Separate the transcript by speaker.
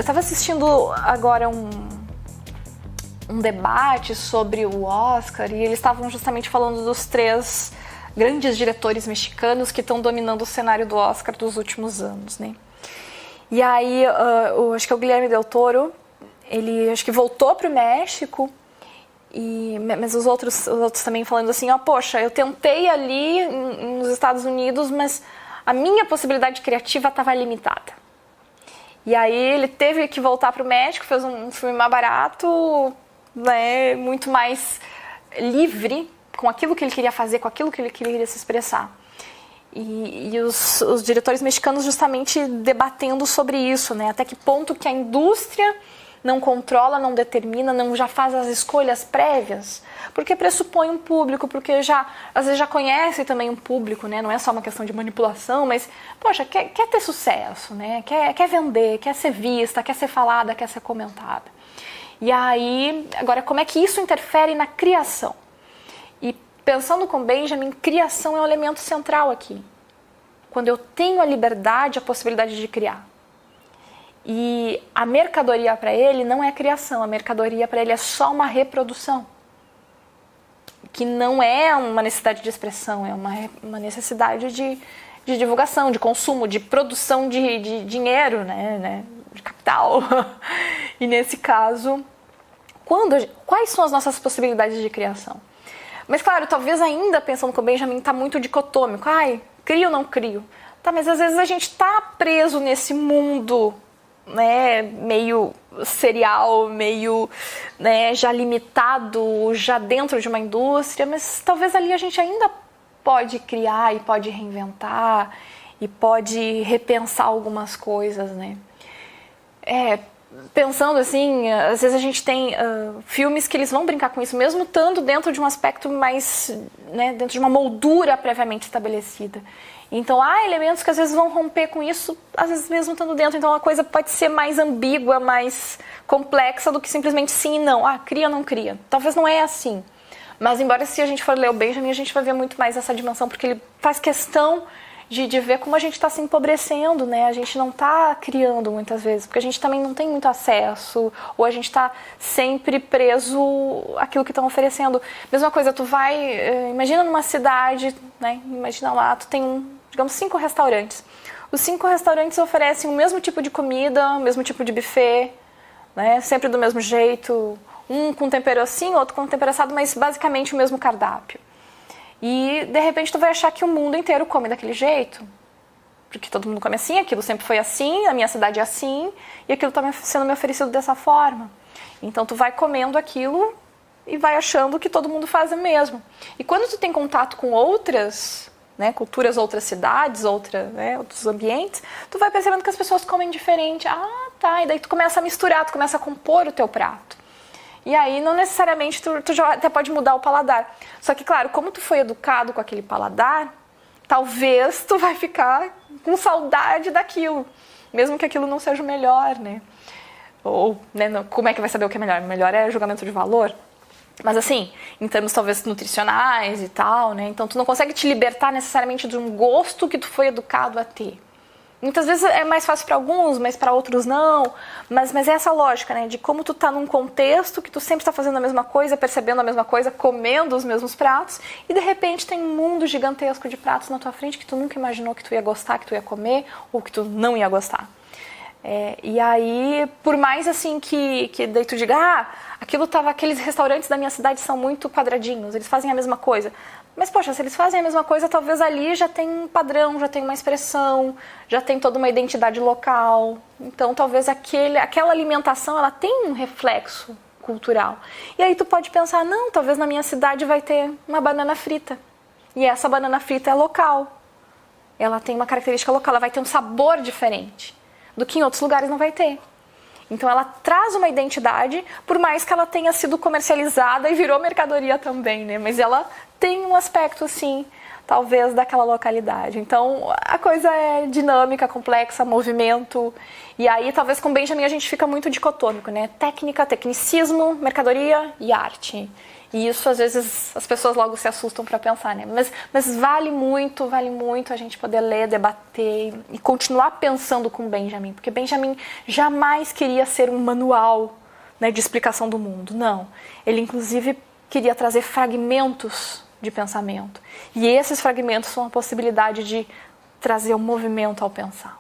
Speaker 1: estava assistindo agora um debate sobre o Oscar e eles estavam justamente falando dos 3 grandes diretores mexicanos que estão dominando o cenário do Oscar dos últimos anos, né? E aí, acho que é o Guilherme Del Toro, ele acho que voltou para o México, mas os outros também falando assim, poxa, eu tentei ali nos Estados Unidos, mas a minha possibilidade criativa estava limitada. E aí ele teve que voltar para o México, fez um filme mais barato, né, muito mais livre com aquilo que ele queria fazer, com aquilo que ele queria se expressar. E os diretores mexicanos justamente debatendo sobre isso, né? Até que ponto que a indústria não controla, não determina, não já faz as escolhas prévias, porque pressupõe um público, porque às vezes já conhece também um público, né? Não é só uma questão de manipulação, mas, poxa, quer ter sucesso, né? Quer vender, quer ser vista, quer ser falada, quer ser comentada. E aí, agora, como é que isso interfere na criação? E pensando com Benjamin, criação é um elemento central aqui. Quando eu tenho a liberdade, a possibilidade de criar. E a mercadoria para ele não é criação, a mercadoria para ele é só uma reprodução. Que não é uma necessidade de expressão, é uma necessidade de divulgação, de consumo, de produção de dinheiro, né, de capital. E nesse caso, quais são as nossas possibilidades de criação? Mas claro, talvez ainda pensando que o Benjamin está muito dicotômico. Crio ou não crio? Tá, mas às vezes a gente está preso nesse mundo, né, meio serial, meio, né, já limitado, já dentro de uma indústria, mas talvez ali a gente ainda pode criar e pode reinventar e pode repensar algumas coisas, né? Pensando assim, às vezes a gente tem filmes que eles vão brincar com isso, mesmo estando dentro de um aspecto mais, né, dentro de uma moldura previamente estabelecida. Então há elementos que às vezes vão romper com isso, às vezes mesmo estando dentro. Então a coisa pode ser mais ambígua, mais complexa do que simplesmente sim e não. Cria ou não cria. Talvez não é assim. Mas embora se a gente for ler o Benjamin, a gente vai ver muito mais essa dimensão, porque ele faz questão de ver como a gente está se empobrecendo, né? A gente não está criando muitas vezes, porque a gente também não tem muito acesso, ou a gente está sempre preso àquilo que estão oferecendo. Mesma coisa, tu vai, imagina numa cidade, né? Imagina lá, tu tem, digamos, 5 restaurantes. Os 5 restaurantes oferecem o mesmo tipo de comida, o mesmo tipo de buffet, né? Sempre do mesmo jeito, um com tempero assim, outro com tempero assado, mas basicamente o mesmo cardápio. E, de repente, tu vai achar que o mundo inteiro come daquele jeito. Porque todo mundo come assim, aquilo sempre foi assim, a minha cidade é assim, e aquilo está sendo me oferecido dessa forma. Então, tu vai comendo aquilo e vai achando que todo mundo faz o mesmo. E quando tu tem contato com outras, né, culturas, outras cidades, outros ambientes, tu vai percebendo que as pessoas comem diferente. Tá, e daí tu começa a misturar, tu começa a compor o teu prato. E aí, não necessariamente, tu já até pode mudar o paladar. Só que, claro, como tu foi educado com aquele paladar, talvez tu vai ficar com saudade daquilo. Mesmo que aquilo não seja o melhor, né? Ou, né, como é que vai saber o que é melhor? O melhor é julgamento de valor. Mas assim, em termos talvez nutricionais e tal, né? Então tu não consegue te libertar necessariamente de um gosto que tu foi educado a ter. Muitas vezes é mais fácil para alguns, mas para outros não. Mas é essa lógica, né? De como tu tá num contexto que tu sempre está fazendo a mesma coisa, percebendo a mesma coisa, comendo os mesmos pratos, e de repente tem um mundo gigantesco de pratos na tua frente que tu nunca imaginou que tu ia gostar, que tu ia comer, ou que tu não ia gostar. E aí, por mais assim que daí tu diga, aqueles restaurantes da minha cidade são muito quadradinhos, eles fazem a mesma coisa. Mas, poxa, se eles fazem a mesma coisa, talvez ali já tem um padrão, já tem uma expressão, já tem toda uma identidade local. Então, talvez aquela alimentação, ela tem um reflexo cultural. E aí tu pode pensar, não, talvez na minha cidade vai ter uma banana frita. E essa banana frita é local. Ela tem uma característica local, ela vai ter um sabor diferente do que em outros lugares não vai ter. Então ela traz uma identidade, por mais que ela tenha sido comercializada e virou mercadoria também, né? Mas ela tem um aspecto, assim, talvez daquela localidade. Então a coisa é dinâmica, complexa, movimento. E aí talvez com Benjamin a gente fica muito dicotômico, né? Técnica, tecnicismo, mercadoria e arte. E isso, às vezes, as pessoas logo se assustam para pensar, né? Mas vale muito a gente poder ler, debater e continuar pensando com Benjamin. Porque Benjamin jamais queria ser um manual, né, de explicação do mundo. Não. Ele, inclusive, queria trazer fragmentos de pensamento. E esses fragmentos são a possibilidade de trazer um movimento ao pensar.